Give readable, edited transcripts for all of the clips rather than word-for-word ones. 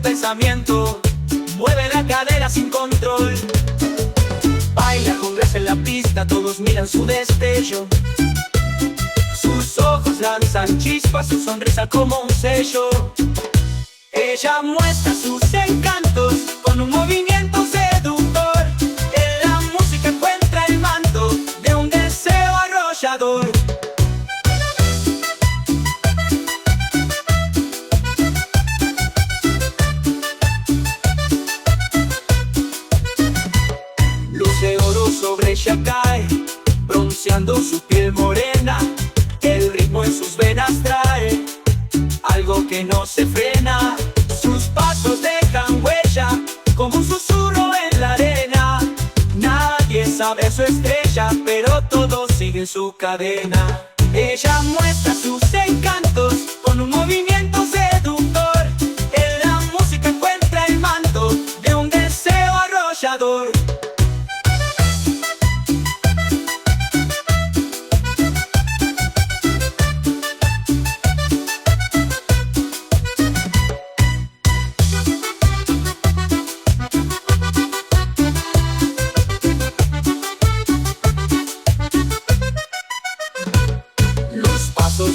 pensamiento, mueve la cadera sin control. Baila con gracia en la pista, todos miran su destello. Sus ojos lanzan chispas, su sonrisa como un sello. Ella muestra sus encantos con un movimiento seductor. En la música encuentra el manto de un deseo arrollador. Luz de oro sobre ella cae, bronceando su piel morena. El ritmo en sus venas trae algo que no se frena. Sus pasos dejan huella como un susurro en la arena. Nadie sabe su estrella, pero todos siguen su cadena. Ella muestra sus encantos con un movimiento seductor. En la música encuentra el manto de un deseo arrollador.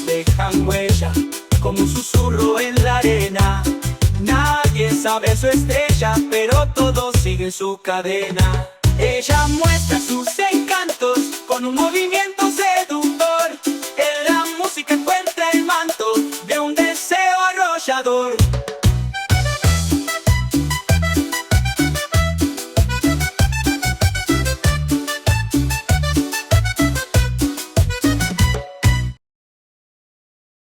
Dejan huella como un susurro en la arena. Nadie sabe su estrella, pero todos siguen su cadena. Ella muestra sus encantos con un movimiento seductor. En la música encuentra el manto de un deseo arrollador.